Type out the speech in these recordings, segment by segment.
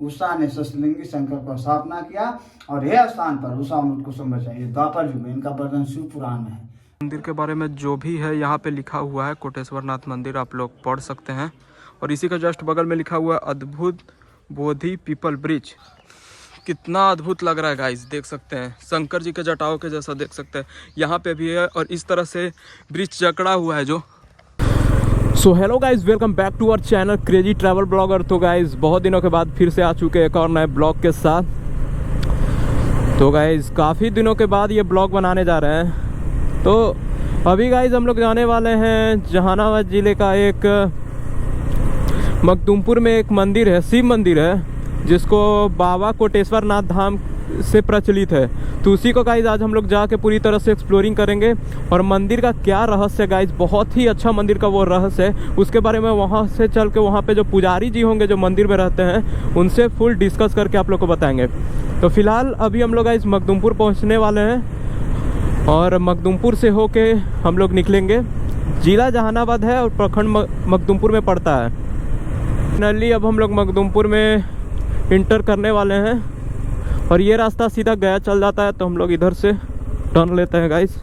उषा ने शशलिंगी शंकर को स्थापना किया और यह स्थान पर उषा अमृत कुसुम बचाई। द्वापर युग में इनका वर्णन शिव पुराण में है। मंदिर के बारे में जो भी है यहाँ पे लिखा हुआ है, कोटेश्वर नाथ मंदिर, आप लोग पढ़ सकते हैं। और इसी का जस्ट बगल में लिखा हुआ है अद्भुत बोधि पीपल ब्रिज। कितना अद्भुत लग रहा है गाइस, देख सकते हैं, शंकर जी के जटाओं के जैसा देख सकते हैं। यहाँ पे भी है और इस तरह से ब्रिज जकड़ा हुआ है जो। So hello guys, welcome back to our channel crazy travel blogger. तो गाइज बहुत दिनों के बाद फिर से आ चुके एक और नए ब्लॉग के साथ। तो गाइज काफ़ी दिनों के बाद ये ब्लॉग बनाने जा रहे हैं। तो अभी गाइज हम लोग जाने वाले हैं जहानाबाद ज़िले का एक मखदूमपुर में एक मंदिर है, शिव मंदिर है, जिसको बाबा कोटेश्वर नाथ धाम से प्रचलित है। तो उसी को गाइज आज हम लोग जाके पूरी तरह से एक्सप्लोरिंग करेंगे। और मंदिर का क्या रहस्य है गाइज, बहुत ही अच्छा मंदिर का वो रहस्य है, उसके बारे में वहाँ से चल के वहाँ पे जो पुजारी जी होंगे जो मंदिर में रहते हैं उनसे फुल डिस्कस करके आप लोग को बताएंगे। तो फिलहाल अभी हम लोग गाइज मखदूमपुर पहुँचने वाले हैं और मखदूमपुर से होके हम लोग निकलेंगे। जिला जहानाबाद है और प्रखंड मखदूमपुर में पड़ता है। फाइनली अब हम लोग मखदूमपुर में इंटर करने वाले हैं और ये रास्ता सीधा गया चल जाता है। तो हम लोग इधर से टर्न लेते हैं गाइस।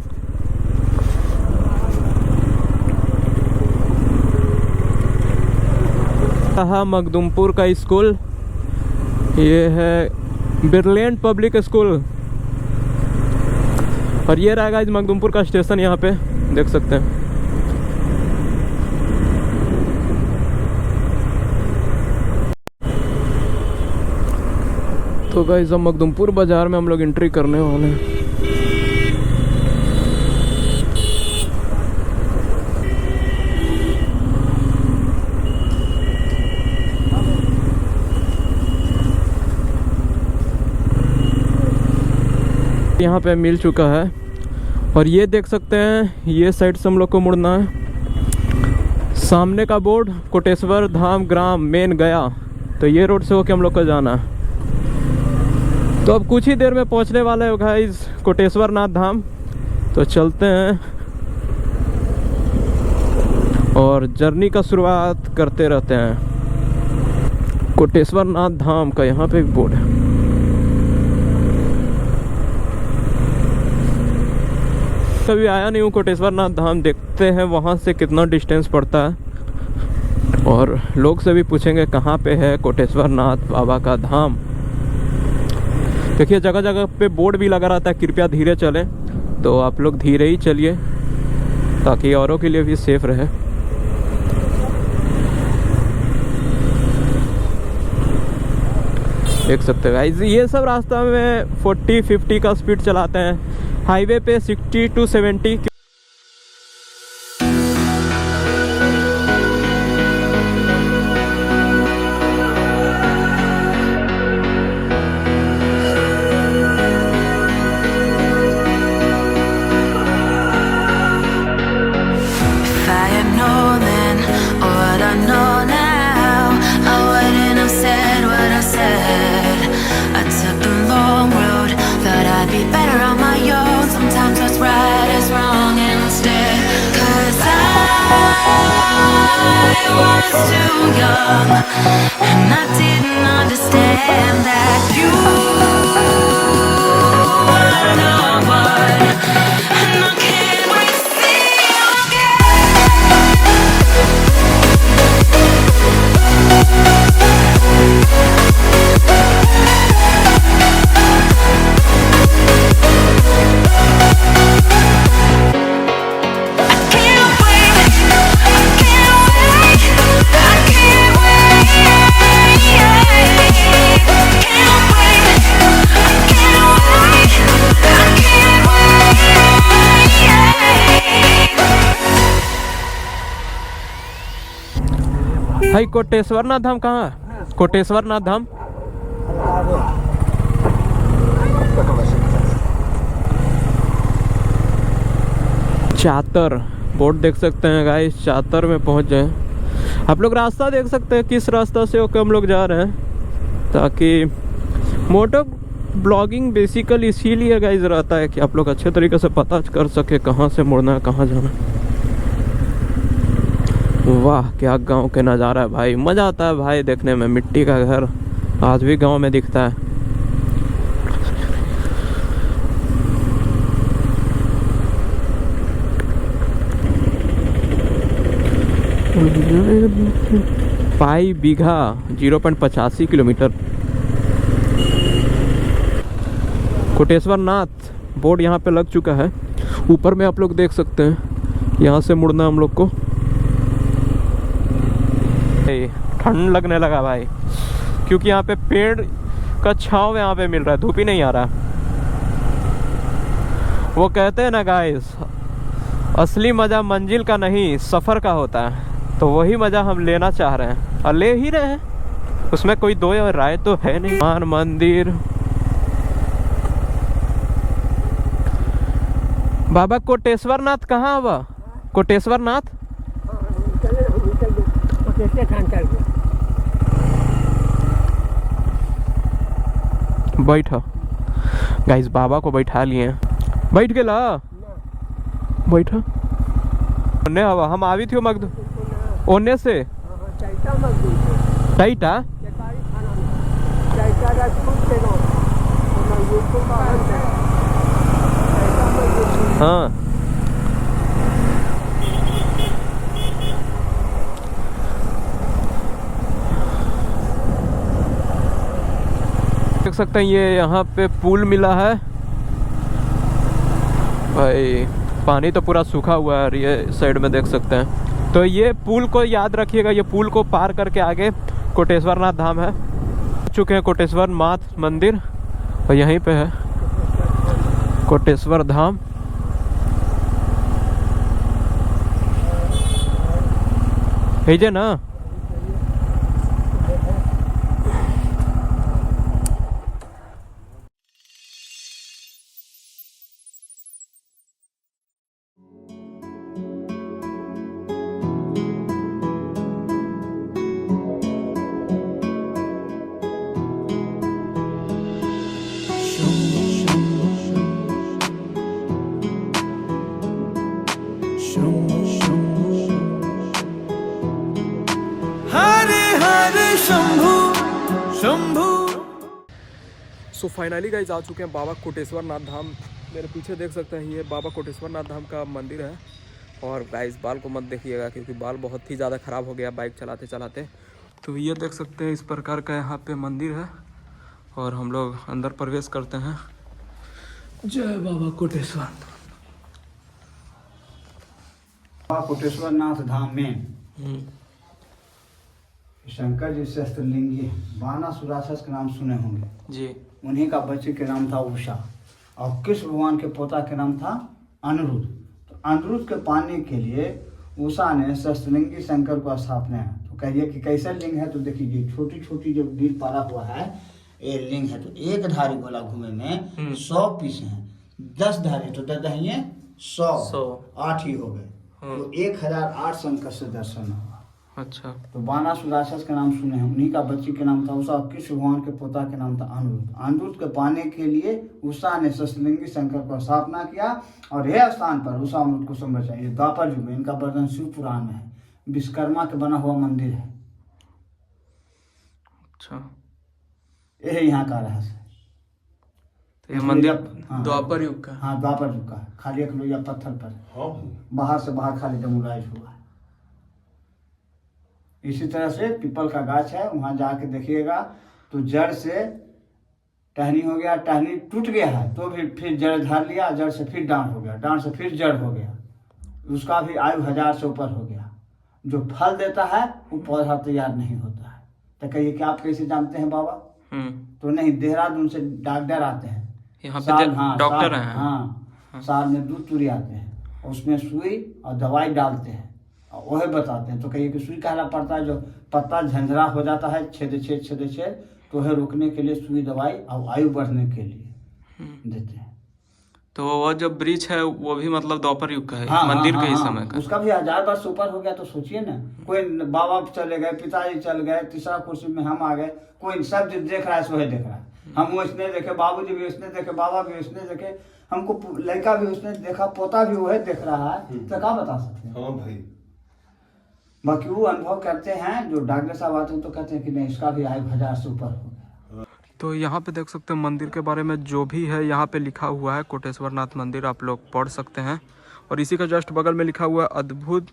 मखदूमपुर का स्कूल ये है बिरलैंड पब्लिक स्कूल और ये रहा गाइस मखदूमपुर का स्टेशन, यहाँ पे देख सकते हैं। तो गाइस अब मखदूमपुर बाज़ार में हम लोग एंट्री करने वाले हैं। यहाँ पे मिल चुका है और ये देख सकते हैं, ये साइड से हम लोग को मुड़ना है। सामने का बोर्ड कोटेश्वर धाम ग्राम मेन गया, तो ये रोड से होके हम लोग को जाना है। तो अब कुछ ही देर में पहुंचने वाले हो गाइस कोटेश्वर नाथ धाम। तो चलते हैं और जर्नी का शुरुआत करते रहते हैं। कोटेश्वर नाथ धाम का यहाँ पे एक बोर्ड है। कभी आया नहीं हूँ कोटेश्वर नाथ धाम, देखते हैं वहाँ से कितना डिस्टेंस पड़ता है और लोग से भी पूछेंगे कहाँ पे है कोटेश्वर नाथ बाबा का धाम। देखिए जगह जगह पे बोर्ड भी लगा रहता है, कृपया धीरे चलें। तो आप लोग धीरे ही चलिए ताकि औरों के लिए भी सेफ रहे। देख सकते हैं गाइस, ये सब रास्ता में 40-50 का स्पीड चलाते हैं, हाईवे पे 60 to 70। I was too young and I didn't understand that you were the one, and I can't wait to see you भाई कोटेश्वर नाथ धाम कहाँ है? कोटेश्वर नाथ धाम चातर बोर्ड देख सकते हैं गाइस, चातर में पहुंच जाए। आप लोग रास्ता देख सकते हैं किस रास्ता से होकर हम लोग जा रहे हैं, ताकि मोटो ब्लॉगिंग बेसिकली इसीलिए गाइस रहता है कि आप लोग अच्छे तरीके से पता कर सके कहाँ से मुड़ना है, कहाँ जाना है। वाह क्या गांव के नज़ारा है भाई, मज़ा आता है भाई देखने में। मिट्टी का घर, आज भी गांव में दिखता है। पाई बीघा 0.85 किलोमीटर। कोटेश्वर नाथ बोर्ड यहाँ पे लग चुका है। ऊपर में आप लोग देख सकते हैं, यहाँ से मुड़ना हम लोग को। ठंड लगने लगा भाई, क्योंकि यहाँ पे पेड़ का छांव यहाँ पे मिल रहा है, धूप ही नहीं आ रहा। वो कहते हैं ना गाइस, असली मज़ा मंजिल का नहीं सफ़र का होता है। तो वही मज़ा हम लेना चाह रहे हैं और ले ही रहे हैं, उसमें कोई दो राय तो है नहीं। मान मंदिर, बाबा कोटेश्वर नाथ कहाँ हुआ? कोटेश्वर नाथ बैठा गाइस, बाबा को बैठा लिए। बैठ के ला बैठा ओने हवा हम आवी थी मगध ओने से टाइटा हाँ। देख सकते हैं ये यहाँ पे पुल मिला है भाई। पानी तो पूरा सूखा हुआ है, ये साइड में देख सकते हैं। तो ये पुल को याद रखिएगा, ये पुल को पार करके आगे कोटेश्वर नाथ धाम है। चुके हैं कोटेश्वर नाथ मंदिर और यहीं पे है कोटेश्वर धाम। भेजे ना सो फाइनली गाइस आ चुके हैं बाबा कोटेश्वर नाथ धाम। मेरे पीछे देख सकते हैं ये बाबा कोटेश्वर नाथ धाम का मंदिर है। और गाइस बाल को मत देखिएगा, क्योंकि बाल बहुत ही ज़्यादा ख़राब हो गया बाइक चलाते चलाते। तो ये देख सकते हैं इस प्रकार का यहाँ पे मंदिर है और हम लोग अंदर प्रवेश करते हैं। जय बाबा कोटेश्वर। बाबा कोटेश्वर नाथ धाम में शंकर जी शस्त्रलिंगी बानासुर राक्षस के नाम सुने होंगे जी। उन्हीं का बच्चे के नाम था उषा और कृष्ण भगवान के पोता के नाम था अनिरुद्ध। तो अनिरुद्ध के पाने के लिए उषा ने शस्त्रलिंगी शंकर को स्थापना है। तो कहिए कि कैसा लिंग है? तो देखिए छोटी छोटी जो नील पारा हुआ है ये लिंग है। तो एक धारी गोला घूमे में 100 पीस हैं, 10 धारी तो दे दहिए 100 8 ही हो गए। तो 1008 शंकर से दर्शन हुआ। अच्छा। तो बानासुर राक्षस का नाम सुने हैं, उन्हीं का बच्ची के नाम था उषा और कृष्ण भगवान के पोता के नाम था अनिरुद्ध। अनिरुद्ध के पाने के लिए उषा ने शस्त्रलिंगी शंकर को स्थापना किया और यह स्थान पर उषा अनिरुद्ध को संभल चाहिए। द्वापर युग में इनका वर्णन शिव पुराण में है। विश्वकर्मा के बना हुआ मंदिर है। अच्छा, यह यहाँ का रहस्य। तो ये मंदिर द्वापर युग का? हाँ द्वापर युग का। खाली एक लोहिया पत्थर पर बाहर से बाहर खाली डेमोलाइज हुआ है। इसी तरह से पीपल का गाछ है, वहाँ जाके देखिएगा तो जड़ से टहनी हो गया, टहनी टूट गया है तो भी फिर जड़ धर लिया, जड़ से फिर डांड हो गया, डांड से फिर जड़ हो गया, उसका भी आयु 1000 से ऊपर हो गया। जो फल देता है वो पौधा तैयार नहीं होता है। तो कहिए कि आप कैसे जानते हैं बाबा? तो नहीं, देहरादून से डॉक्टर आते हैं यहाँ पे, डॉक्टर हैं। हाँ, साल में 2 तुरी आते हैं, उसमें सुई और दवाई डालते हैं और वही बताते हैं। तो कहिए कि सुई कहना पड़ता है, जो पत्ता झंझरा हो जाता है छेद छेद तो वह रोकने के लिए सुई दवाई और आयु बढ़ने के लिए देते हैं। तो वो जो ब्रिज है वो भी मतलब द्वापर युग का है? हाँ, मंदिर हाँ, के ही हाँ, समय का? उसका भी 1000 वर्ष ऊपर हो गया। तो सोचिए ना, कोई बाबा चले गए, पिताजी चल गए, तीसरा कुर्सी में हम आ गए, कोई सब देख रहा है सो देख रहा है। हम उसने देखे, बाबूजी भी उसने देखे, बाबा भी उसने देखे, हमको लड़का भी उसने देखा, पोता भी वही देख रहा है। तो क्या बता सकते हैं? हाँ भाई। बाकी वो अनुभव करते हैं जो डॉक्टर साहब आते हैं तो कहते हैं कि नहीं, इसका भी आयु 1000 से ऊपर हो गया। तो यहाँ पे देख सकते हैं मंदिर के बारे में जो भी है यहाँ पे लिखा हुआ है, कोटेश्वर नाथ मंदिर, आप लोग पढ़ सकते हैं। और इसी का जस्ट बगल में लिखा हुआ है अद्भुत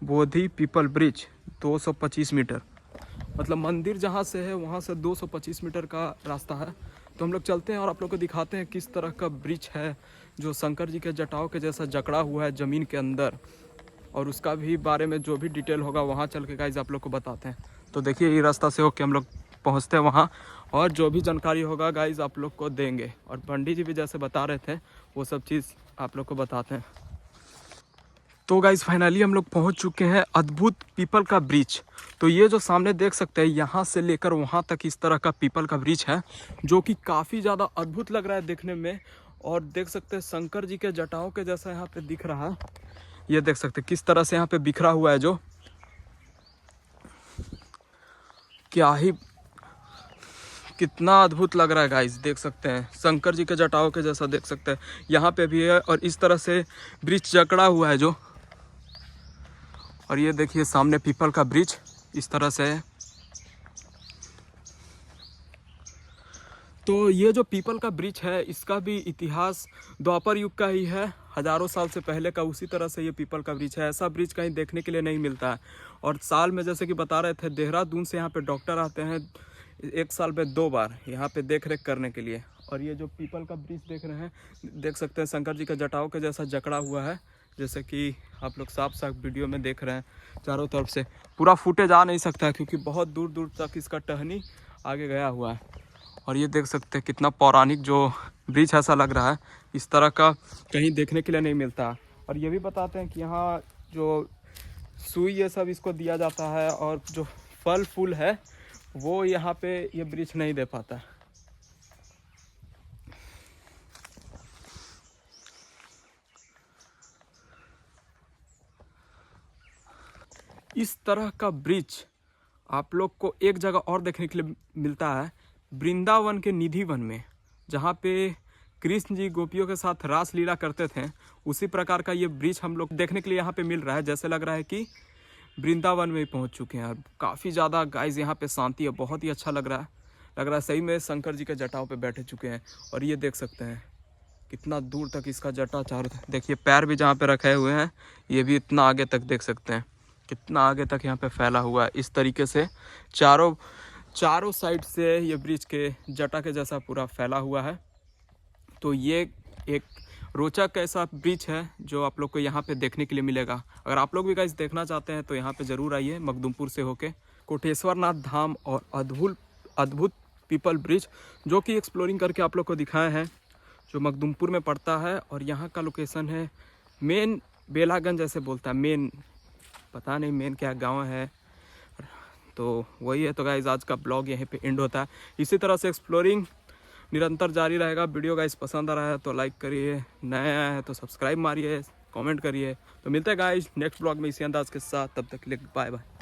बोधि पीपल ब्रिज 225 मीटर। मतलब मंदिर जहाँ से है वहाँ से 225 मीटर का रास्ता है। तो हम लोग चलते हैं और आप लोग को दिखाते हैं किस तरह का ब्रिज है जो शंकर जी के जटाओं के जैसा जकड़ा हुआ है ज़मीन के अंदर, और उसका भी बारे में जो भी डिटेल होगा वहाँ चल के गाइस आप लोग को बताते हैं। तो देखिए ये रास्ता से होके हम लोग पहुँचते हैं वहाँ, और जो भी जानकारी होगा गाइस आप लोग को देंगे। और पंडित जी भी जैसे बता रहे थे वो सब चीज़ आप लोग को बताते हैं। तो गाइस फाइनली हम लोग पहुंच चुके हैं अद्भुत पीपल का ब्रिज। तो ये जो सामने देख सकते हैं यहाँ से लेकर वहाँ तक इस तरह का पीपल का ब्रिज है जो कि काफ़ी ज़्यादा अद्भुत लग रहा है देखने में। और देख सकते हैं शंकर जी के जटाओं के जैसा यहाँ पे दिख रहा है। ये देख सकते हैं किस तरह से यहाँ पे बिखरा हुआ है, जो क्या ही कितना अद्भुत लग रहा है गाइस। देख सकते हैं शंकर जी के जटाओं के जैसा देख सकते हैं यहाँ पे भी है, और इस तरह से ब्रिज जकड़ा हुआ है जो। और ये देखिए सामने पीपल का ब्रिज इस तरह से है। तो ये जो पीपल का ब्रिज है इसका भी इतिहास द्वापर युग का ही है, हज़ारों साल से पहले का। उसी तरह से ये पीपल का ब्रिज है। ऐसा ब्रिज कहीं देखने के लिए नहीं मिलता है। और साल में जैसे कि बता रहे थे देहरादून से यहाँ पे डॉक्टर आते हैं 1 साल में 2 बार यहाँ पे देख रेख करने के लिए। और ये जो पीपल का ब्रिज देख रहे हैं, देख सकते हैं शंकर जी के जटाओं के जैसा जकड़ा हुआ है, जैसे कि आप लोग साफ साफ वीडियो में देख रहे हैं। चारों तरफ से पूरा फुटेज आ नहीं सकता है क्योंकि बहुत दूर दूर तक इसका टहनी आगे गया हुआ है। और ये देख सकते हैं कितना पौराणिक जो ब्रिज ऐसा लग रहा है, इस तरह का कहीं देखने के लिए नहीं मिलता। और ये भी बताते हैं कि यहाँ जो सुई ये सब इसको दिया जाता है, और जो फल फूल है वो यहाँ पे ये ब्रिज नहीं दे पाता। इस तरह का ब्रिज आप लोग को एक जगह और देखने के लिए मिलता है, वृंदावन के निधि वन में, जहाँ पे कृष्ण जी गोपियों के साथ रास लीला करते थे। उसी प्रकार का ये ब्रिज हम लोग देखने के लिए यहाँ पे मिल रहा है। जैसे लग रहा है कि वृंदावन में ही पहुँच चुके हैं। और काफ़ी ज़्यादा गाइस यहाँ पे शांति है, बहुत ही अच्छा लग रहा है सही में शंकर जी के जटाओं पे बैठे चुके हैं। और ये देख सकते हैं कितना दूर तक इसका जटा चारों देखिए, पैर भी जहाँ पे रखे हुए हैं ये भी इतना आगे तक देख सकते हैं, कितना आगे तक यहाँ पे फैला हुआ है। इस तरीके से चारों साइड से ये ब्रिज के जटा के जैसा पूरा फैला हुआ है। तो ये एक रोचक ऐसा ब्रिज है जो आप लोग को यहाँ पे देखने के लिए मिलेगा। अगर आप लोग भी गाइस देखना चाहते हैं तो यहाँ पे ज़रूर आइए, मखदुमपुर से होके कोटेश्वर नाथ धाम और अद्भुत पीपल ब्रिज जो कि एक्सप्लोरिंग करके आप लोग को दिखाए हैं, जो मखदुमपुर में पड़ता है। और यहाँ का लोकेशन है मेन बेलागंज ऐसे बोलता है, मेन पता नहीं मेन क्या गांव है, तो वही है। तो गाइस आज का ब्लॉग यहीं पे एंड होता है। इसी तरह से एक्सप्लोरिंग निरंतर जारी रहेगा। वीडियो गाइस पसंद आ रहा है तो लाइक करिए, नया आया है तो सब्सक्राइब मारिए, कमेंट करिए। तो मिलते हैं गाइस नेक्स्ट ब्लॉग में इसी अंदाज के साथ। तब तक के लिए बाय बाय।